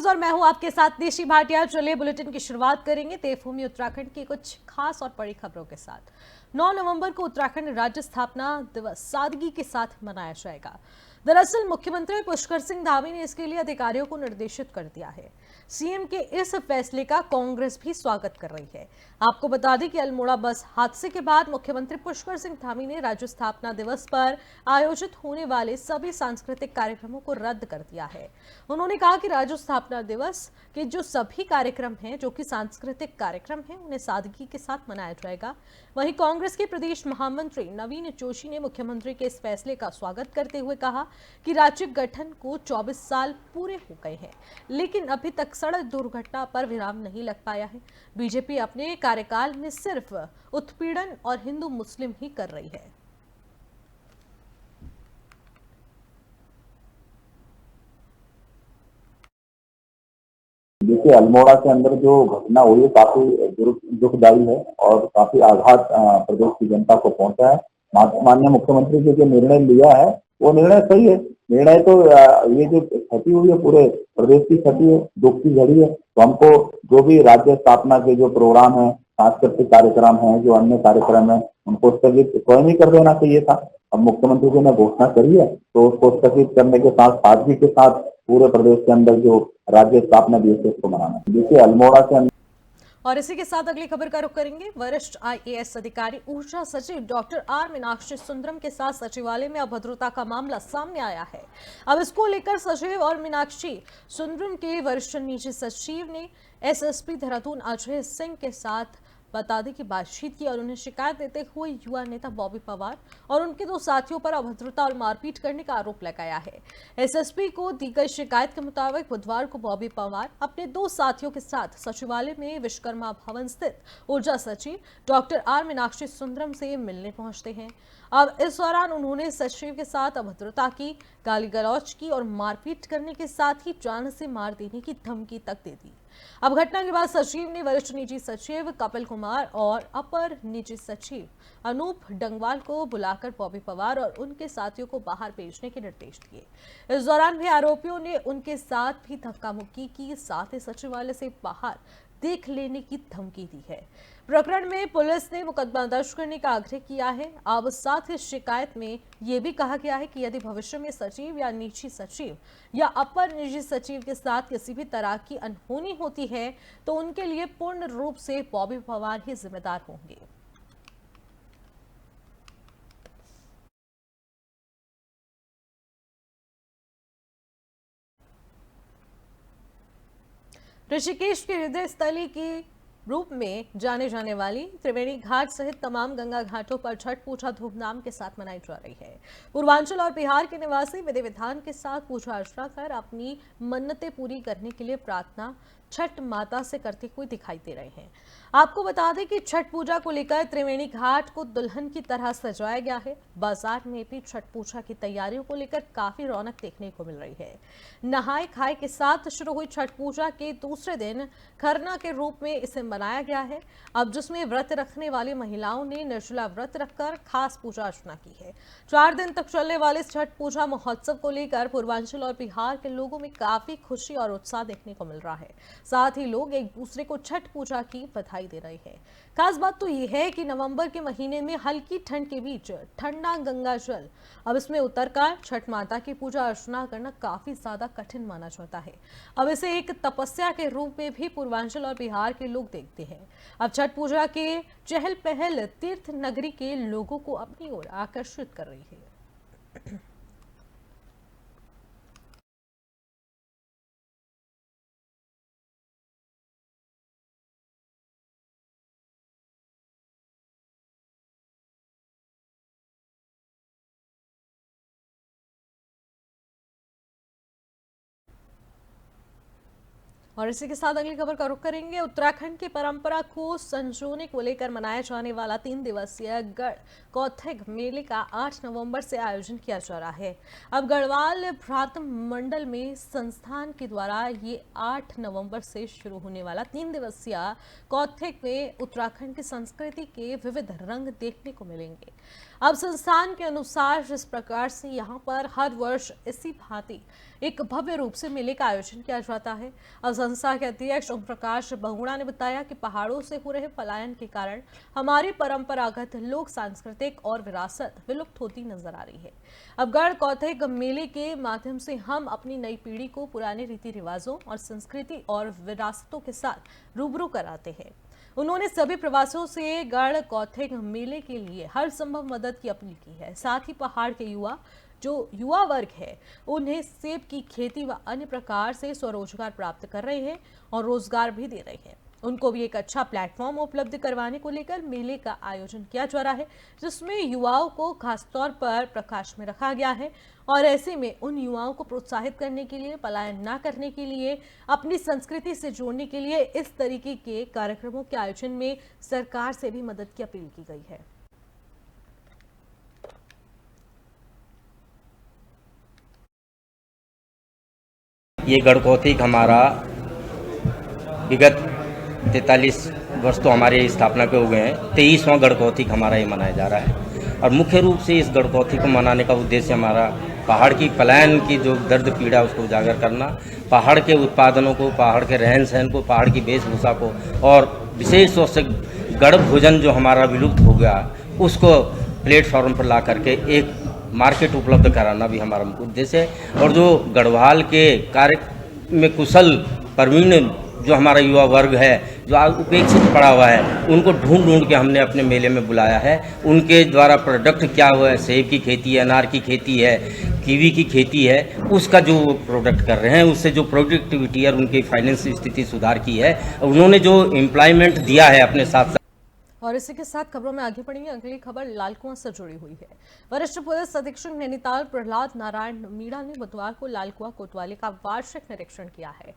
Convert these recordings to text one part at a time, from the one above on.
News और मैं हूं आपके साथ निशी भाटिया। चलिए बुलेटिन की शुरुआत करेंगे देवभूमि उत्तराखंड की कुछ खास और बड़ी खबरों के साथ। 9 नवंबर को उत्तराखंड राज्य स्थापना दिवस सादगी के साथ मनाया जाएगा। दरअसल मुख्यमंत्री पुष्कर सिंह धामी ने इसके लिए अधिकारियों को निर्देशित कर दिया है। सीएम के इस फैसले का कांग्रेस भी स्वागत कर रही है। आपको बता दें कि अल्मोड़ा बस हादसे के बाद मुख्यमंत्री पुष्कर सिंह धामी ने राज्य स्थापना दिवस पर आयोजित होने वाले सभी सांस्कृतिक कार्यक्रमों को रद्द कर दिया है। उन्होंने कहा कि राज्य स्थापना दिवस के जो सभी कार्यक्रम हैं, जो कि सांस्कृतिक कार्यक्रम हैं, उन्हें सादगी के साथ मनाया जाएगा। वहीं कांग्रेस के प्रदेश महामंत्री नवीन जोशी ने मुख्यमंत्री के इस फैसले का स्वागत करते हुए कहा कि राज्य गठन को 24 साल पूरे हो गए हैं, लेकिन अभी तक सड़क दुर्घटना पर विराम नहीं लग पाया है। बीजेपी अपने कार्यकाल में सिर्फ उत्पीड़न और हिंदू मुस्लिम ही कर रही है। देखिए, अल्मोड़ा के अंदर जो घटना हुई है काफी दुखदायी है और काफी आघात प्रदेश की जनता को पहुंचा है। माननीय मुख्यमंत्री जी जो निर्णय लिया है वो निर्णय सही है। निर्णय तो ये जो क्षति हुई है पूरे प्रदेश की क्षति है, दुख की घड़ी है। तो हमको जो भी राज्य स्थापना के जो प्रोग्राम है, सांस्कृतिक कार्यक्रम है, जो अन्य कार्यक्रम है, उनको स्थगित स्वयं ही कर देना चाहिए था। अब मुख्यमंत्री जी ने घोषणा करी है तो उसको स्थगित करने के साथ सादगी के साथ पूरे प्रदेश के अंदर जो राज्य स्थापना दिवस है उसको मनाना। देखिए, अल्मोड़ा के अंदर और इसी के साथ अगली खबर का रुख करेंगे। वरिष्ठ आईएएस अधिकारी ऊर्जा सचिव डॉक्टर आर मीनाक्षी सुंदरम के साथ सचिवालय में अभद्रता का मामला सामने आया है। अब इसको लेकर सचिव और मीनाक्षी सुंदरम के वरिष्ठ निजी सचिव ने एसएसपी देहरादून अजय सिंह के साथ बता दें कि बातचीत की और उन्हें शिकायत देते हुए युवा नेता बॉबी पवार और उनके 2 साथियों पर अभद्रता और मारपीट करने का आरोप लगाया है। एसएसपी को दी गई शिकायत के मुताबिक बुधवार को बॉबी पवार अपने 2 साथियों के साथ सचिवालय में विश्वकर्मा भवन स्थित ऊर्जा सचिव डॉक्टर आर मीनाक्षी सुंदरम से मिलने पहुंचते हैं। अब इस दौरान उन्होंने सचिव के साथ अभद्रता की, गाली गलौज की और मारपीट करने के साथ ही जान से मार देने की धमकी तक दे दी। अब घटना के बाद सचिव ने वरिष्ठ निजी सचिव कपिल कुमार और अपर निजी सचिव अनूप डंगवाल को बुलाकर बॉबी पवार और उनके साथियों को बाहर भेजने के निर्देश दिए। इस दौरान भी आरोपियों ने उनके साथ भी धक्का मुक्की की, साथ ही सचिवालय से बाहर देख लेने की धमकी दी है। प्रकरण में पुलिस ने मुकदमा दर्ज करने का आग्रह किया है। अब साथ ही शिकायत में यह भी कहा गया है कि यदि भविष्य में सचिव या निजी सचिव या अपर निजी सचिव के साथ किसी भी तरह की अनहोनी होती है तो उनके लिए पूर्ण रूप से बॉबी पवार ही जिम्मेदार होंगे। ऋषिकेश के हृदय स्थली की रूप में जाने जाने वाली त्रिवेणी घाट सहित तमाम गंगा घाटों पर छठ पूजा धूमधाम के साथ मनाई जा रही है। पूर्वांचल और बिहार के निवासी विधि विधान के साथ पूजा अर्चना कर अपनी मन्नतें पूरी करने के लिए प्रार्थना छठ माता से करते हुए दिखाई दे रहे हैं। आपको बता दें कि छठ पूजा को लेकर त्रिवेणी घाट को दुल्हन की तरह सजाया गया है। बाजार में भी छठ पूजा की तैयारियों को लेकर काफी रौनक देखने को मिल रही है। नहाए खाए के साथ शुरू हुई छठ पूजा के दूसरे दिन खरना के रूप में इसे मनाया गया है। अब जिसमें व्रत रखने वाली महिलाओं ने निर्जला व्रत रखकर खास पूजा अर्चना की है। 4 दिन तक चलने वाले छठ पूजा महोत्सव को लेकर पूर्वांचल और बिहार के लोगों में काफी खुशी और उत्साह देखने को मिल रहा है। साथ ही लोग एक दूसरे को छठ पूजा की बधाई दे रहे हैं। खास बात तो यह है कि नवंबर के महीने में हल्की ठंड के बीच ठंडा गंगा जल अब इसमें उतरकर छठ माता की पूजा अर्चना करना काफी ज्यादा कठिन माना जाता है। अब इसे एक तपस्या के रूप में भी पूर्वांचल और बिहार के लोग देखते हैं। अब छठ पूजा के चहल पहल तीर्थ नगरी के लोगों को अपनी ओर आकर्षित कर रही है। और इसी के साथ अगली खबर का रुख करेंगे। उत्तराखंड की परंपरा को संजोने को लेकर मनाया जाने वाला 3 दिवसीय गढ़ कौथिग मेले का 8 नवंबर से आयोजन किया जा रहा है। अब गढ़वाल भ्रात मंडल में संस्थान के द्वारा ये 8 नवंबर से शुरू होने वाला 3 दिवसीय कौथिग में उत्तराखंड की संस्कृति के विविध रंग देखने को मिलेंगे। अब संस्थान के अनुसार जिस प्रकार से यहाँ पर हर वर्ष इसी भांति एक भव्य रूप से मेले का आयोजन किया जाता है। अब संस्था के अध्यक्ष ओम प्रकाश बहुगुणा ने बताया कि पहाड़ों से हो रहे पलायन के कारण हमारी परंपरागत लोक सांस्कृतिक और विरासत विलुप्त होती नजर आ रही है। अब गढ़ कौथिग मेले के माध्यम से हम अपनी नई पीढ़ी को पुराने रीति रिवाजों और संस्कृति और विरासतों के साथ रूबरू कराते हैं। उन्होंने सभी प्रवासियों से गढ़ कौथिग मेले के लिए हर संभव मदद की अपील की है। साथ ही पहाड़ के युवा वर्ग है उन्हें सेब की खेती व अन्य प्रकार से स्वरोजगार प्राप्त कर रहे हैं और रोजगार भी दे रहे हैं। उनको भी एक अच्छा प्लेटफॉर्म उपलब्ध करवाने को लेकर मेले का आयोजन किया जा रहा है, जिसमें युवाओं को खासतौर पर प्रकाश में रखा गया है। और ऐसे में उन युवाओं को प्रोत्साहित करने के लिए, पलायन ना करने के लिए, अपनी संस्कृति से जोड़ने के लिए इस तरीके के कार्यक्रमों के आयोजन में सरकार से भी मदद की अपील की गई है। ये गढ़ कौथिग हमारा विगत 43 वर्ष तो हमारे स्थापना के हो गए हैं। 23वां गढ़ कौथिग हमारा ये मनाया जा रहा है और मुख्य रूप से इस गढ़ कौथिग को मनाने का उद्देश्य हमारा पहाड़ की पलायन की जो दर्द पीड़ा उसको उजागर करना, पहाड़ के उत्पादनों को, पहाड़ के रहन सहन को, पहाड़ की वेशभूषा को और विशेष तौर से गढ़ भोजन जो हमारा विलुप्त हो गया उसको प्लेटफॉर्म पर ला करके एक मार्केट उपलब्ध कराना भी हमारा मुख्य उद्देश्य है। और जो गढ़वाल के कार्य में कुशल प्रवीण जो हमारा युवा वर्ग है जो आज उपेक्षित पड़ा हुआ है, उनको ढूंढ के हमने अपने मेले में बुलाया है। उनके द्वारा प्रोडक्ट क्या हुआ है, सेब की खेती है, अनार की खेती है, कीवी की खेती है, उसका जो प्रोडक्ट कर रहे हैं उससे जो प्रोडक्टिविटी और उनकी फाइनेंस स्थिति सुधार की है, उन्होंने जो एम्प्लॉयमेंट दिया है अपने साथ। और इसी के साथ खबरों में आगे बढ़ेंगे। अगली खबर लालकुआं से जुड़ी हुई है। वरिष्ठ पुलिस अधीक्षक नैनीताल प्रहलाद नारायण मीणा ने बुधवार को लालकुआं कोतवाली का वार्षिक निरीक्षण किया है।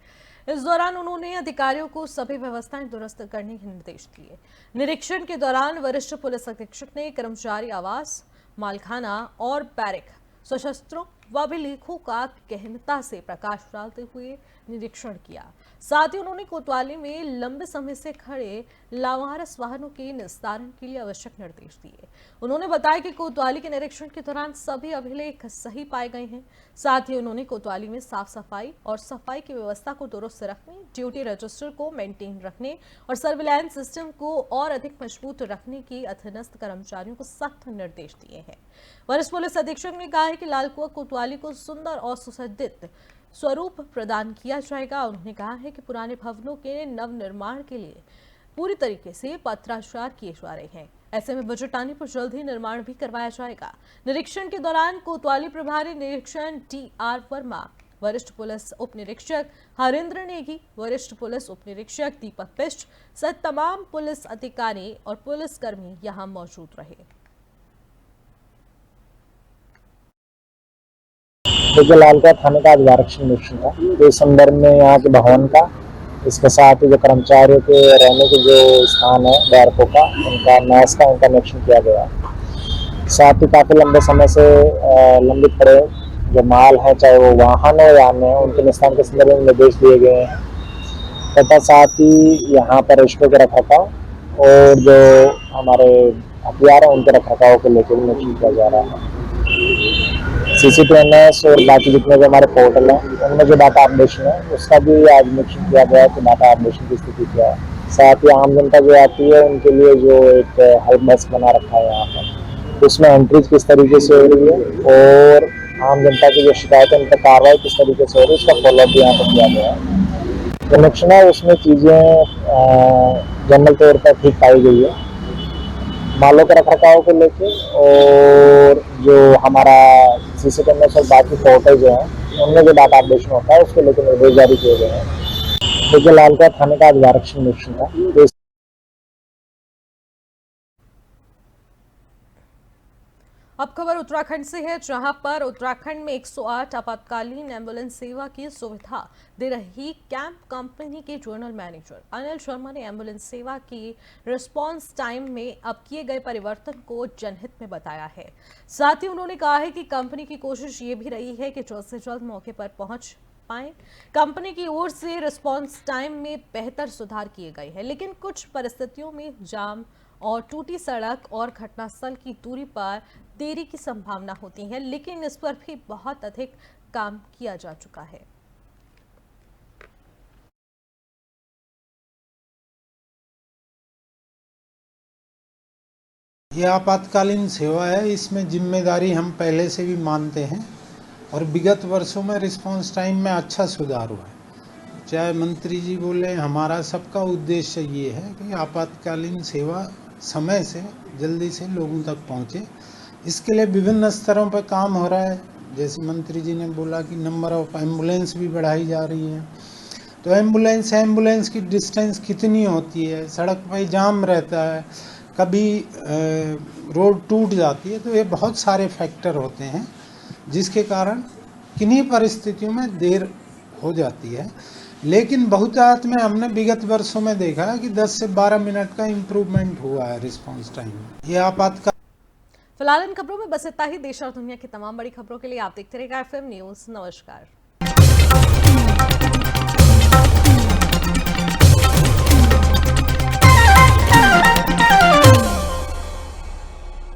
इस दौरान उन्होंने अधिकारियों को सभी व्यवस्थाएं दुरुस्त करने के निर्देश दिए। निरीक्षण के दौरान वरिष्ठ पुलिस अधीक्षक ने कर्मचारी आवास, मालखाना और बैरक, सशस्त्रों व अभिलेखों का गहनता से प्रकाश डालते हुए निरीक्षण किया। साथ ही उन्होंने कोतवाली में लंबे समय से खड़े लावारस वाहनों के निस्तारण के लिए आवश्यक निर्देश दिए। उन्होंने बताया कि कोतवाली के निरीक्षण के दौरान सभी अभिलेख सही पाए गए हैं। साथ ही उन्होंने कोतवाली में साफ सफाई और सफाई की व्यवस्था को दुरुस्त रखने, ड्यूटी रजिस्टर को मेंटेन रखने और सर्विलांस सिस्टम को और अधिक मजबूत रखने की अधीनस्थ कर्मचारियों को सख्त निर्देश दिए हैं। वरिष्ठ पुलिस अधीक्षक ने कहा है कि लालकुआं कोतवाली को सुंदर और सुसज्जित स्वरूप प्रदान किया जाएगा। उन्होंने कहा है कि पुराने भवनों के नवनिर्माण के लिए पूरी तरीके से पत्राचार किए जा रहे हैं। ऐसे में बजट आने पर जल्द ही निर्माण भी करवाया जाएगा। निरीक्षण के दौरान कोतवाली प्रभारी निरीक्षण टी.आर. वर्मा, वरिष्ठ पुलिस उप निरीक्षक हरेंद्र नेगी, वरिष्ठ पुलिस उप निरीक्षक दीपक बिष्ट सहित तमाम पुलिस अधिकारी और पुलिसकर्मी यहां मौजूद रहे। देखिए, लालकुआं थाने का आज वार्षिक निरीक्षण था। तो इस संदर्भ में यहाँ के भवन का, इसके साथ ही जो कर्मचारियों के रहने के जो स्थान है बैरकों का, उनका मैस का उनका निरीक्षण किया गया। साथ ही काफ़ी लंबे समय से लंबित पड़े जो माल है, चाहे वो वाहन हो या अन्य, उनके निस्तारण के संदर्भ में निर्देश दिए गए हैं। तथा साथ ही यहाँ पर रजिस्टरों के रखरखाव और जो हमारे हथियार हैं उनके रखरखाव को लेकर भी निरीक्षण किया जा रहा है। CCTVNS और बाकी जितने भी हमारे पोर्टल हैं उनमें जो डाटा अपडेशन है उसका भी आज निरीक्षण किया गया है कि डाटा अपडेशन की स्थिति क्या है। साथ ही आम जनता जो आती है उनके लिए जो एक हेल्प डेस्क बना रखा है यहाँ पर, उसमें एंट्रीज किस तरीके से हो रही है और आम जनता की जो शिकायत है उन पर कार्रवाई किस तरीके से हो रही है, उसका फॉलोअप भी यहाँ पर किया गया है। जो निरीक्षण है उसमें चीज़ें जनरल तौर पर ठीक पाई गई है। मालों के रखरखाव को लेके और जो हमारा CCTVNS और बाकी पोर्टल जो हैं उनमें जो डाटा अपडेशन होता है उसको लेकर निर्देश जारी किए गए हैं। देखिए, लालकुआं थाने का आज वार्षिक निरीक्षण था। अब खबर उत्तराखंड से है, जहां पर उत्तराखंड में 108 आपातकालीन एम्बुलेंस सेवा की सुविधा दे रही कैंप कंपनी के जनरल मैनेजर अनिल शर्मा ने एम्बुलेंस सेवा की रिस्पांस टाइम में अब किए गए परिवर्तन को जनहित में बताया है। साथ ही उन्होंने कहा है कि कंपनी की कोशिश ये भी रही है कि जल्द से जल्द मौके पर पहुंच पाए। कंपनी की ओर से रिस्पांस टाइम में बेहतर सुधार किए गए हैं, लेकिन कुछ परिस्थितियों में जाम और टूटी सड़क और घटनास्थल की दूरी पर देरी की संभावना होती है, लेकिन इस पर भी बहुत अधिक काम किया जा चुका है। यह आपातकालीन सेवा है, इसमें जिम्मेदारी हम पहले से भी मानते हैं और विगत वर्षों में रिस्पांस टाइम में अच्छा सुधार हुआ है। चाहे मंत्री जी बोले, हमारा सबका उद्देश्य ये है कि आपातकालीन सेवा समय से जल्दी से लोगों तक पहुंचे। इसके लिए विभिन्न स्तरों पर काम हो रहा है। जैसे मंत्री जी ने बोला कि नंबर ऑफ एम्बुलेंस भी बढ़ाई जा रही है, तो एम्बुलेंस की डिस्टेंस कितनी होती है, सड़क पर जाम रहता है, कभी रोड टूट जाती है, तो ये बहुत सारे फैक्टर होते हैं जिसके कारण किन्हीं परिस्थितियों में देर हो जाती है। लेकिन बहुतायत में हमने विगत वर्षों में देखा है कि 10 से 12 मिनट का इम्प्रूवमेंट हुआ है रिस्पांस टाइम में। ये आपातकाल फिलहाल इन खबरों में बस इतना ही। देश और दुनिया की तमाम बड़ी खबरों के लिए आप देखते रहिएगा FM न्यूज़। नमस्कार।